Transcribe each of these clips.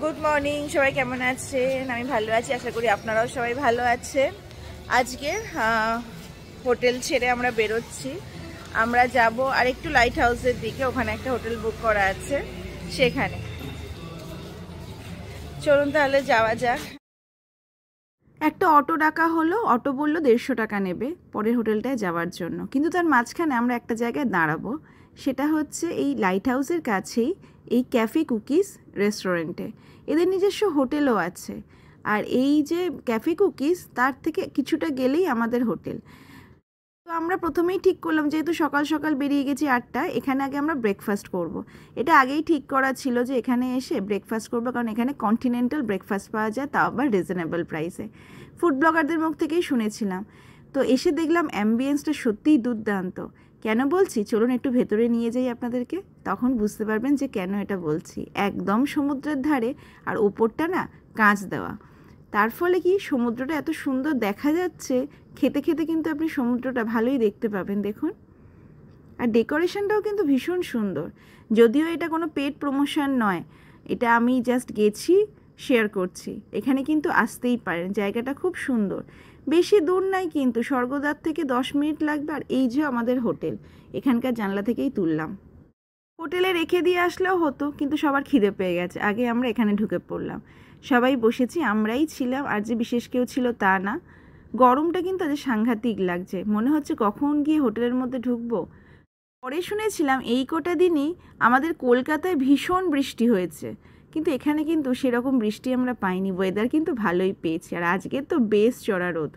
Good morning, সবাই কেমন আছেন? আমি ভালো আছি, আশা করি আপনারাও সবাই ভালো আছেন। আজকে হোটেল ছেড়ে আমরা বেরোচ্ছি। আমরা যাব আর একটু লাইট হাউসের দিকে, ওখানে একটা হোটেল বুক করা আছে সেখানে। চলুন তাহলে যাওয়া যাক। একটা অটো ডাকা হলো, অটো বললো 150 টাকা নেবে পরের হোটেলটায় যাওয়ার জন্য, কিন্তু তার মাঝখানে আমরা একটা জায়গায় দাঁড়াবো। সেটা হচ্ছে এই লাইট হাউসের কাছেই এই ক্যাফে কুকিজ রেস্টুরেন্টে। এদের নিজস্ব হোটেলও আছে, আর এই যে ক্যাফে কুকিজ তার থেকে কিছুটা গেলেই আমাদের হোটেল। তো আমরা প্রথমেই ঠিক করলাম, যেহেতু সকাল সকাল বেরিয়ে গেছি 8টায়, এখানে আগে আমরা ব্রেকফাস্ট করব। এটা আগেই ঠিক করা ছিল যে এখানে এসে ব্রেকফাস্ট করবো, কারণ এখানে কন্টিনেন্টাল ব্রেকফাস্ট পাওয়া যায়, তাও আবার রিজনেবল প্রাইসে। ফুড ব্লগারদের মুখ থেকেই শুনেছিলাম। তো এসে দেখলাম অ্যাম্বিয়েন্সটা সত্যিই দুর্দান্ত। কেন বলছি, চলুন একটু ভেতরে নিয়ে যাই আপনাদেরকে, তখন বুঝতে পারবেন যে কেন এটা বলছি। একদম সমুদ্রের ধারে, আর ওপরটা না কাঁচ দেওয়া, তার ফলে কি সমুদ্রটা এত সুন্দর দেখা যাচ্ছে। খেতে খেতে কিন্তু আপনি সমুদ্রটা ভালোই দেখতে পাবেন, দেখুন। আর ডেকোরেশনটাও কিন্তু ভীষণ সুন্দর। যদিও এটা কোনো পেড প্রমোশন নয়, এটা আমি জাস্ট গেছি, শেয়ার করছি। এখানে কিন্তু আসতেই পারেন, জায়গাটা খুব সুন্দর। বেশি দূর নাই কিন্তু, স্বর্গদ্বার থেকে 10 মিনিট লাগবে। আর এই যে আমাদের হোটেল, এখানকার জানলা থেকেই তুললাম। হোটেলে রেখে দিয়ে আসলেও হতো, কিন্তু সবার খিদে পেয়ে গেছে, আগে আমরা এখানে ঢুকে পড়লাম। সবাই বসেছি, আমরাই ছিলাম, আর যে বিশেষ কেউ ছিল তা না। গরমটা কিন্তু আজ সাংঘাতিক লাগছে, মনে হচ্ছে কখন গিয়ে হোটেলের মধ্যে ঢুকবো। পরে শুনেছিলাম এই কটা দিনই আমাদের কলকাতায় ভীষণ বৃষ্টি হয়েছে, কিন্তু এখানে কিন্তু সেরকম বৃষ্টি আমরা পাইনি। ওয়েদার কিন্তু ভালোই পেয়েছি, আর আজকে তো বেশ চড়া রোদ।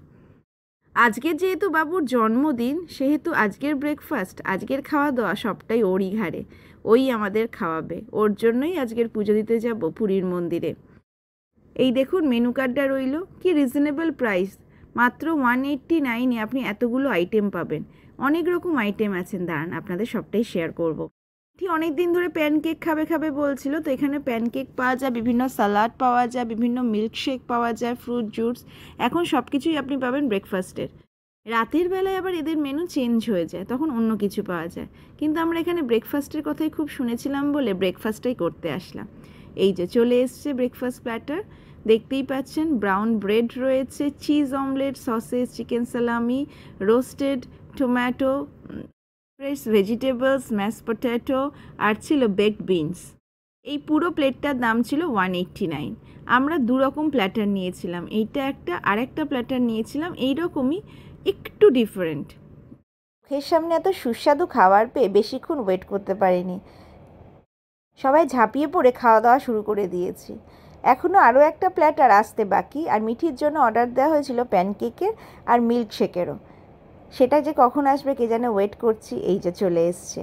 আজকের যেহেতু বাবুর জন্মদিন, সেহেতু আজকের ব্রেকফাস্ট, আজকের খাওয়া দাওয়া সবটাই ওরই ঘাড়ে। ওই আমাদের খাওয়াবে, ওর জন্যই আজকের পুজো দিতে যাব পুরীর মন্দিরে। এই দেখুন মেনু কার্ডটা রইল, কি রিজনেবল প্রাইস, মাত্র 189-এ আপনি এতগুলো আইটেম পাবেন। অনেক রকম আইটেম আছেন, দাঁড়ান আপনাদের সবটাই শেয়ার করব। ঠিক অনেক দিন ধরে প্যানকেক খাবে খাবে বলছিল, তো এখানে প্যানকেক পাওয়া যায়, বিভিন্ন সালাড পাওয়া যায়, বিভিন্ন মিল্কশেক পাওয়া যায়, ফ্রুট জুস। এখন সব কিছুই আপনি পাবেন ব্রেকফাস্টের। রাতের বেলায় আবার এদের মেনু চেঞ্জ হয়ে যায়, তখন অন্য কিছু পাওয়া যায়। কিন্তু আমরা এখানে ব্রেকফাস্টের কথাই খুব শুনেছিলাম বলে ব্রেকফাস্টটাই করতে আসলাম। এই যে চলে এসছে ব্রেকফাস্ট প্ল্যাটার, দেখতেই পাচ্ছেন। ব্রাউন ব্রেড রয়েছে, cheese omelette, sausage, chicken salami, roasted tomato, fresh vegetables, mash potato, আর ছিল বেকড বিনস। এই পুরো প্লেটটার দাম ছিল 189। আমরা 2 রকম প্ল্যাটার নিয়েছিলাম, এইটা একটা, আর একটা প্ল্যাটার নিয়েছিলাম এইরকমই, একটু ডিফারেন্ট। মুখের সামনে এত সুস্বাদু খাবার পেয়ে বেশিক্ষণ ওয়েট করতে পারিনি, সবাই ঝাঁপিয়ে পড়ে খাওয়া দাওয়া শুরু করে দিয়েছি। এখনও আরও একটা প্ল্যাটার আসতে বাকি, আর মিঠির জন্য অর্ডার দেওয়া হয়েছিল প্যানকেকের আর মিল্কশেকেরও। সেটা যে কখন আসবে কে জানে, ওয়েট করছি। এই যে চলে এসছে,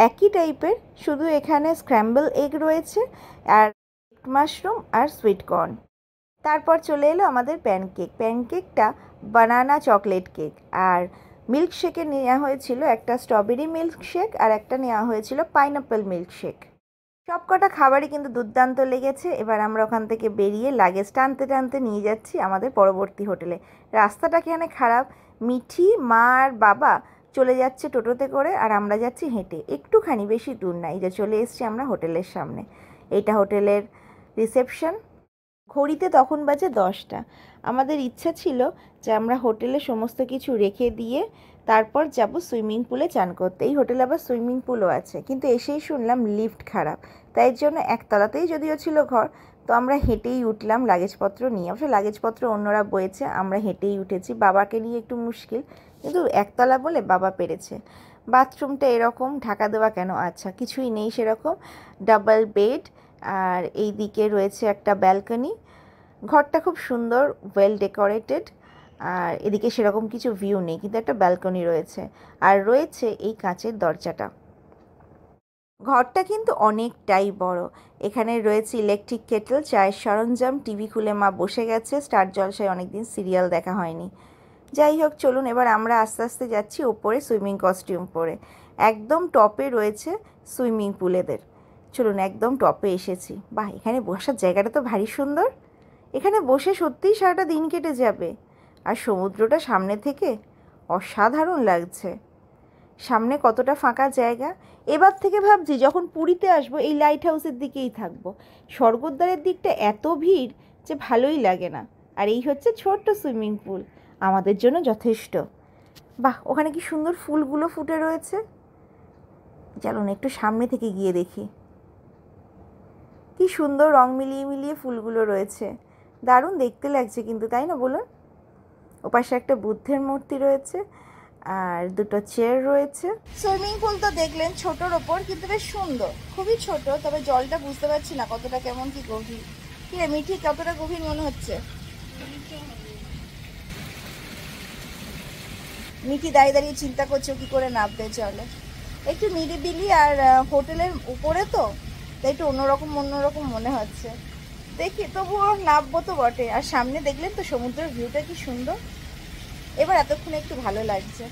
একই টাইপের, শুধু এখানে স্ক্র্যাম্বল এগ রয়েছে, আর মাশরুম আর সুইট কর্ন। তারপর চলে এলো আমাদের প্যানকেক। প্যানকেকটা বানানা চকলেট কেক, আর মিল্কশেকে নেওয়া হয়েছিল একটা স্ট্রবেরি মিল্কশেক, আর একটা নেওয়া হয়েছিল পাইনাপেল মিল্কশেক। সব কটা খাবারই কিন্তু দুর্দান্ত লেগেছে। এবার আমরা ওখান থেকে বেরিয়ে লাগেজ টানতে টানতে নিয়ে যাচ্ছি আমাদের পরবর্তী হোটেলে। রাস্তাটা কেন খারাপ, মিঠি, মা আর বাবা চলে যাচ্ছে টোটোতে করে, আর আমরা যাচ্ছি হেঁটে, একটুখানি, বেশি দূর না। এই যে চলে এসছি আমরা হোটেলের সামনে। এইটা হোটেলের রিসেপশন। ঘড়িতে তখন বাজে 10টা। আমাদের ইচ্ছা ছিল যে আমরা হোটেলে সমস্ত কিছু রেখে দিয়ে তারপর যাব সুইমিং পুলে চান করতে। এই হোটেলে আবার সুইমিং পুলও আছে, কিন্তু এসেই শুনলাম লিফট খারাপ, তাই জন্য একতলাতেই যদিও ছিল ঘর, তো আমরা হেঁটেই উঠলাম লাগেজপত্র নিয়ে। অবশ্য লাগেজপত্র অন্যরা বয়েছে, আমরা হেঁটেই উঠেছি। বাবাকে নিয়ে একটু মুশকিল, কিন্তু একতলা বলে বাবা পেরেছে। বাথরুমটা এরকম, ঢাকা দেওয়া কেন, আচ্ছা কিছুই নেই সেরকম। ডাবল বেড, আর এই দিকে রয়েছে একটা ব্যালকনি। ঘরটা খুব সুন্দর, ওয়েল ডেকোরেটেড। আর এদিকে সেরকম কিছু ভিউ নেই, কিন্তু একটা ব্যালকনি রয়েছে, আর রয়েছে এই কাঁচের দরজাটা। ঘরটা কিন্তু অনেকটাই বড়। এখানে রয়েছে ইলেকট্রিক কেটল, চায়ের সরঞ্জাম, টিভি খুলে মা বসে গেছে, স্টার জলসায় অনেকদিন সিরিয়াল দেখা হয়নি। যাই হোক, চলুন এবার আমরা আস্তে আস্তে যাচ্ছি ওপরে সুইমিং কস্টিউম পরে। একদম টপে রয়েছে সুইমিং পুলেদের। চলুন, একদম টপে এসেছি। বাহ, এখানে বসার জায়গাটা তো ভারী সুন্দর। এখানে বসে সত্যিই সারাটা দিন কেটে যাবে, আর সমুদ্রটা সামনে থেকে অসাধারণ লাগছে। সামনে কতটা ফাঁকা জায়গা। এবার থেকে ভাবছি যখন পুরীতে আসবো এই লাইট হাউসের দিকেই থাকবো। স্বর্গদ্বারের দিকটা এত ভিড় যে ভালোই লাগে না। আর এই হচ্ছে ছোট্ট সুইমিং পুল, আমাদের জন্য যথেষ্ট। বাহ, ওখানে কি সুন্দর ফুলগুলো ফুটে রয়েছে। চলুন একটু সামনে থেকে গিয়ে দেখি। কি সুন্দর রং মিলিয়ে মিলিয়ে ফুলগুলো রয়েছে, দারুণ দেখতে লাগছে কিন্তু, তাই না বলুন? ওপাশে একটা বুদ্ধের মূর্তি রয়েছে আর দুটো চেয়ার রয়েছে। সুইমিং পুল তো দেখলেন ছোটোর ওপর, কিন্তু বেশ সুন্দর, খুবই ছোট। তবে জলটা বুঝতে পারছি না কতটা কেমন কি গভীর। কি রে মিঠি, কতটা গভীর মনে হচ্ছে? মিঠি দাঁড়িয়ে দাঁড়িয়ে চিন্তা করছো কি করে নামবে জলে। একটু নিরিবিলি আর হোটেলের উপরে তো, তাই একটু অন্যরকম মনে হচ্ছে। দেখি তবুও নামবো তো বটে। আর সামনে দেখলেন তো সমুদ্রের ভিউটা কি সুন্দর। এবার এতক্ষণে একটু ভালো লাগছে।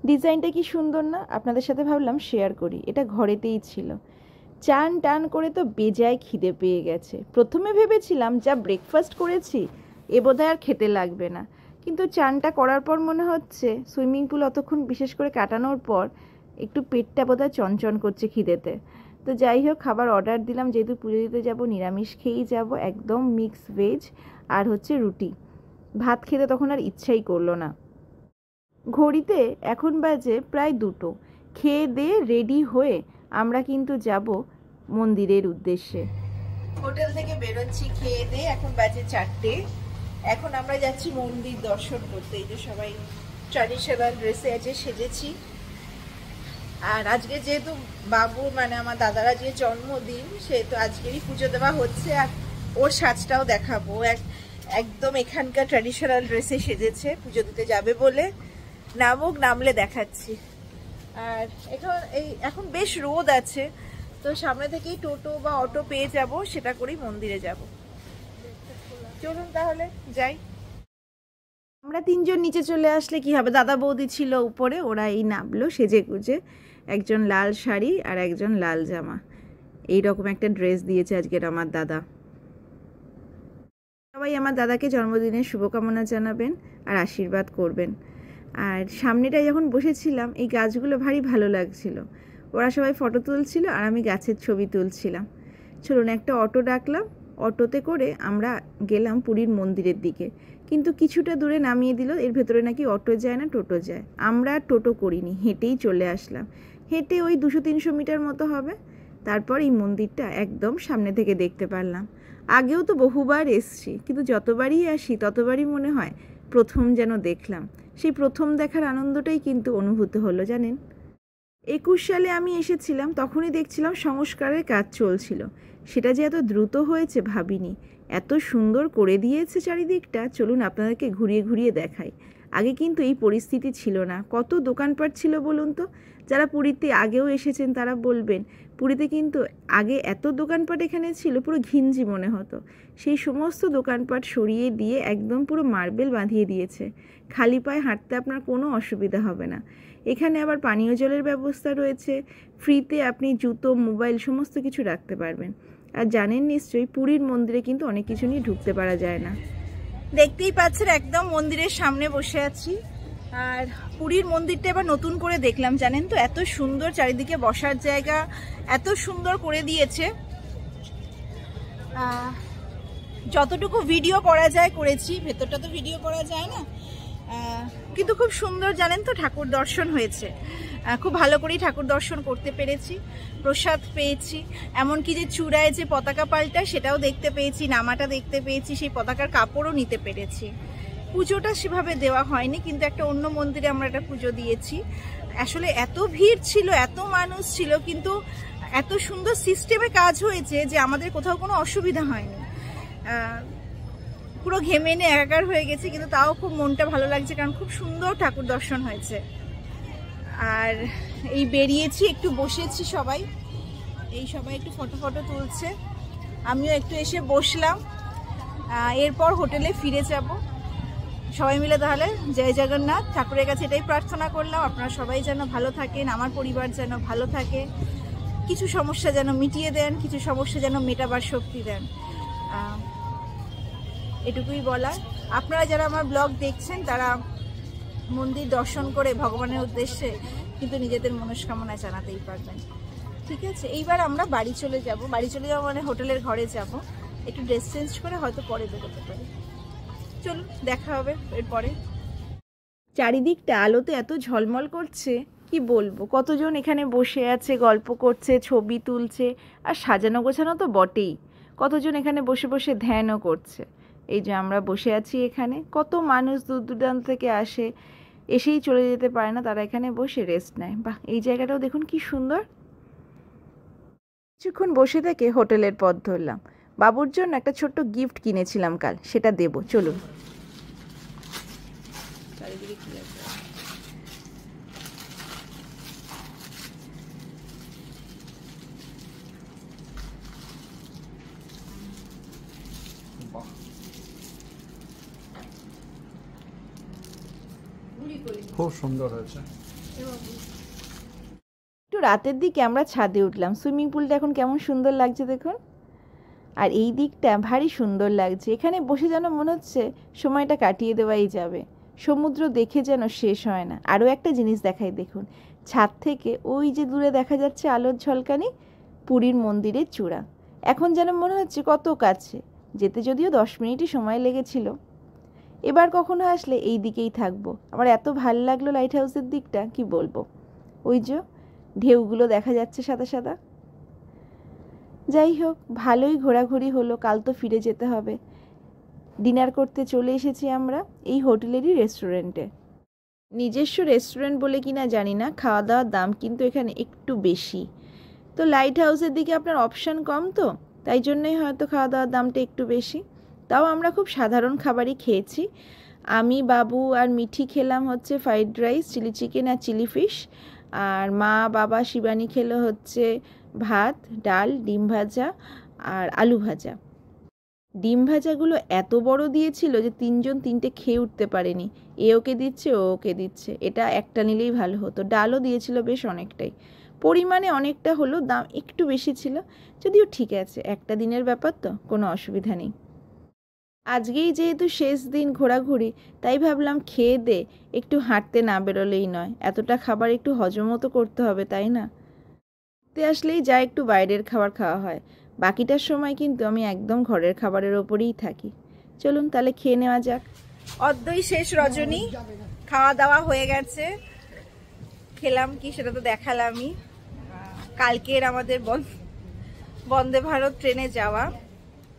ডিজাইনটা কি সুন্দর না, আপনাদের সাথে ভাবলাম শেয়ার করি। এটা ঘরেতেই ছিল। চান টান করে তো বেজায় খিদে পেয়ে গেছে। প্রথমে ভেবেছিলাম যা ব্রেকফাস্ট করেছি এ বোধহয় আর খেতে লাগবে না, কিন্তু চানটা করার পর মনে হচ্ছে সুইমিং পুল অতক্ষণ বিশেষ করে কাটানোর পর একটু পেটটা বোধহয় চনচন করছে খিদেতে। তো যাই হোক, খাবার অর্ডার দিলাম, যেহেতু পুজো দিতে যাবো নিরামিষ খেয়েই যাব, একদম মিক্স ভেজ আর হচ্ছে রুটি। ভাত খেতে তখন আর ইচ্ছাই করলো না। ঘড়িতে এখন বাজে প্রায় 2টো। খেয়ে দিয়ে রেডি হয়ে আমরা কিন্তু যাব মন্দিরের উদ্দেশ্যে। হোটেল থেকে বেরোচ্ছি খেয়ে দিয়ে, এখন বাজে 4টে। এখন আমরা যাচ্ছি মন্দির দর্শন করতে। এই যে সবাই ট্র্যাডিশনাল ড্রেসে আছে, সেজেছি। আর আজকে যেহেতু বাবু মানে আমার দাদারা যে জন্মদিন, সেহেতু আজকেরই পুজো দেওয়া হচ্ছে। আর ওর সাজটাও দেখাবো, একদম এখানকার ট্র্যাডিশনাল ড্রেসে সেজেছে, পুজো দিতে যাবে বলে। নামলে দেখাচ্ছি। আর এখন বেশ রোদ আছে, তো সামনে থেকেই টোটো বা অটো পেয়ে যাব, সেটা করেই মন্দিরে যাব। চলুন তাহলে যাই। আমরা 3জন নিচে চলে আসলে কি হবে, দাদা বৌদি ছিল উপরে, ওরা এই নামলো সেজে গুজে। একজন লাল শাড়ি আর একজন লাল জামা, এইরকম একটা ড্রেস দিয়েছে আজকের আমার দাদা। সবাই আমার দাদাকে জন্মদিনের শুভকামনা জানাবেন আর আশীর্বাদ করবেন। আর সামনেটায় যখন বসেছিলাম এই গাছগুলো ভারী ভালো লাগছিল। ওরা সবাই ফটো তুলছিল আর আমি গাছের ছবি তুলছিলাম। চলুন একটা অটো ডাকলাম, অটোতে করে আমরা গেলাম পুরীর মন্দিরের দিকে। কিন্তু কিছুটা দূরে নামিয়ে দিল, এর ভেতরে নাকি অটো যায় না টোটো যায়। আমরা টোটো করিনি, হেঁটেই চলে আসলাম। হেঁটে ওই 200-300 মিটার মতো হবে। তারপর এই মন্দিরটা একদম সামনে থেকে দেখতে পারলাম। আগেও তো বহুবার এসছি, কিন্তু যতবারই আসি ততবারই মনে হয় প্রথম যেন দেখলাম। সেই প্রথম দেখার আনন্দটাই কিন্তু অনুভূত হলো জানেন। 21 সালে আমি এসেছিলাম, তখনই দেখছিলাম সংস্কারের কাজ চলছিল। সেটা যে এত দ্রুত হয়েছে ভাবিনি। এত সুন্দর করে দিয়েছে চারিদিকটা। চলুন আপনাদেরকে ঘুরিয়ে ঘুরিয়ে দেখাই। আগে কিন্তু এই পরিস্থিতি ছিল না। কত দোকানপাট ছিল বলুন তো। যারা পুরীতে আগেও এসেছেন তারা বলবেন পুরীতে কিন্তু আগে এত দোকানপাট এখানে ছিল পুরো ঘিঞ্জি মনে হতো। সেই সমস্ত দোকানপাট সরিয়ে দিয়ে একদম পুরো মার্বেল বাঁধিয়ে দিয়েছে। খালি পায়ে হাঁটতে আপনার কোনো অসুবিধা হবে না। এখানে আবার পানীয় জলের ব্যবস্থা রয়েছে। ফ্রিতে আপনি জুতো, মোবাইল সমস্ত কিছু রাখতে পারবেন। আর জানেন নিশ্চয়ই পুরীর মন্দিরে কিন্তু অনেক কিছু নিয়ে ঢুকতে পারা যায় না। দেখতেই পাচ্ছেন একদম মন্দিরের সামনে বসে আছি। আর পুরীর মন্দিরটা এবার নতুন করে দেখলাম জানেন তো, এত সুন্দর, চারিদিকে বসার জায়গা এত সুন্দর করে দিয়েছে। যতটুকু ভিডিও করা যায় করেছি, ভেতরটা তো ভিডিও করা যায় না, কিন্তু খুব সুন্দর জানেন তো ঠাকুর দর্শন হয়েছে। খুব ভালো করেই ঠাকুর দর্শন করতে পেরেছি, প্রসাদ পেয়েছি, এমনকি যে চূড়ায় যে পতাকা পাল্টা সেটাও দেখতে পেয়েছি, নামাটা দেখতে পেয়েছি, সেই পতাকার কাপড়ও নিতে পেরেছি। পুজোটা সেভাবে দেওয়া হয়নি, কিন্তু একটা অন্য মন্দিরে আমরা একটা পুজো দিয়েছি। আসলে এত ভিড় ছিল, এত মানুষ ছিল, কিন্তু এত সুন্দর সিস্টেমে কাজ হয়েছে যে আমাদের কোথাও কোনো অসুবিধা হয়নি। পুরো ঘেমে নিয়ে একাকার হয়ে গেছে, কিন্তু তাও খুব মনটা ভালো লাগছে, কারণ খুব সুন্দর ঠাকুর দর্শন হয়েছে। আর এই বেরিয়েছি, একটু বসেছি, সবাই একটু ফটো তুলছে, আমিও একটু এসে বসলাম। এরপর হোটেলে ফিরে যাব সবাই মিলে। তাহলে জয় জগন্নাথ, ঠাকুরের কাছে এটাই প্রার্থনা করলাম, আপনারা সবাই যেন ভালো থাকেন, আমার পরিবার যেন ভালো থাকে, কিছু সমস্যা যেন মিটিয়ে দেন, কিছু সমস্যা যেন মেটাবার শক্তি দেন, এটুকুই বলার। আপনারা যারা আমার ব্লগ দেখছেন তারা মন্দির দর্শন করে ভগবানের উদ্দেশ্যে কিন্তু নিজেদের মনস্কামনা জানাতেই পারবেন। ঠিক আছে, এইবার আমরা বাড়ি চলে যাব মানে হোটেলের ঘরে যাব, একটু ড্রেস চেঞ্জ করে হয়তো পরে বেরোতে পারি। চলুন, দেখা হবে এরপরে। চারিদিকটা আলোতে এত ঝলমল করছে, কি বলবো, কতজন এখানে বসে আছে, গল্প করছে, ছবি তুলছে, আর সাজানো গোছানো তো বটেই। কতজন এখানে বসে বসে ধ্যানও করছে। এই যে আমরা বসে আছি এখানে, কত মানুষ দূর দূরান্ত থেকে আসে, এসেই চলে যেতে পারে না, তারা এখানে বসে রেস্ট নেয়। বাহ, এই জায়গাটাও দেখুন কি সুন্দর। কিছুক্ষণ বসে থেকে হোটেলের পথ ধরলাম। বাবুর জন্য একটা ছোট্ট গিফট কিনেছিলাম কাল, সেটা দেব। চলুন। খুব সুন্দর হয়েছে। একটু রাতের দিকে আমরা ছাদে উঠলাম। সুইমিং পুলটা এখন কেমন সুন্দর লাগছে দেখুন, আর এই দিকটা ভারী সুন্দর লাগছে। এখানে বসে যেন মনে হচ্ছে সময়টা কাটিয়ে দেওয়াই যাবে, সমুদ্র দেখে যেন শেষ হয় না। আরও একটা জিনিস দেখাই, দেখুন ছাদ থেকে ওই যে দূরে দেখা যাচ্ছে আলোর ঝলকানি, পুরীর মন্দিরের চূড়া। এখন যেন মনে হচ্ছে কত কাছে, যেতে যদিও 10 মিনিটই সময় লেগেছিল। এবার কখনো আসলে এই দিকেই থাকবো। আমার এত ভালো লাগলো লাইট হাউসের দিকটা, কি বলবো। ওই যে ঢেউগুলো দেখা যাচ্ছে সাদা সাদা। যাই হোক, ভালোই ঘোরাঘুরি হলো, কাল তো ফিরে যেতে হবে। ডিনার করতে চলে এসেছি আমরা এই হোটেলেরই রেস্টুরেন্টে। নিজস্ব রেস্টুরেন্ট বলে কিনা জানি না, খাওয়া দাওয়ার দাম কিন্তু এখানে একটু বেশি। তো লাইট হাউসের দিকে আপনার অপশান কম, তো তাই জন্যই হয়তো খাওয়া দাওয়ার দামটা একটু বেশি। তাও আমরা খুব সাধারণ খাবারই খেয়েছি। আমি, বাবু আর মিঠি খেলাম হচ্ছে ফ্রাইড রাইস, চিলি চিকেন আর চিলি ফিশ। আর মা, বাবা, শিবানী খেলো হচ্ছে ভাত, ডাল, ডিম ভাজা আর আলু ভাজা। ডিম ভাজাগুলো এত বড় দিয়েছিল যে 3 জন 3টে খেয়ে উঠতে পারেনি। এ ওকে দিচ্ছে, ও ওকে দিচ্ছে, এটা একটা নিলেই ভালো হতো। ডালও দিয়েছিল বেশ অনেকটাই, পরিমাণে অনেকটা হলো, দাম একটু বেশি ছিল, যদিও ঠিক আছে, একটা দিনের ব্যাপার তো কোনো অসুবিধা নেই। আজকেই যেহেতু শেষ দিন ঘোরাঘুরি, তাই ভাবলাম খেয়ে দে একটু হাঁটতে না বেরোলেই নয়, এতটা খাবার একটু হজমও তো করতে হবে, তাই না? ঘুরতে আসলেই যা একটু বাইরের খাবার খাওয়া হয়, বাকিটার সময় কিন্তু আমি একদম ঘরের খাবারের ওপরেই থাকি। চলুন তাহলে খেয়ে নেওয়া যাক। অদ্বৈ শেষ রজনী, খাওয়া দাওয়া হয়ে গেছে। খেলাম কি সেটা তো দেখালামই। কালকের আমাদের বন্দে ভারত ট্রেনে যাওয়া,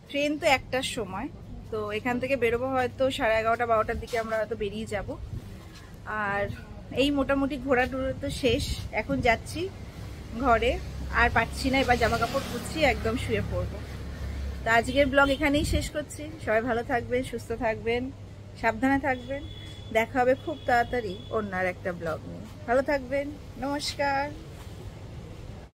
ট্রেন তো 1টার সময়, তো এখান থেকে বেরোবো হয়তো 11:30-12টার দিকে আমরা হয়তো বেরিয়ে যাব। আর এই মোটামুটি ঘোরা টুরো তো শেষ, এখন যাচ্ছি ঘরে, আর পাচ্ছি না, এবার জামা কাপড় কুচ্ছি, একদম শুয়ে পড়বো। তো আজকের ব্লগ এখানেই শেষ করছি। সবাই ভালো থাকবেন, সুস্থ থাকবেন, সাবধানে থাকবেন। দেখা হবে খুব তাড়াতাড়ি অন্য আর একটা ব্লগ নিয়ে। ভালো থাকবেন, নমস্কার।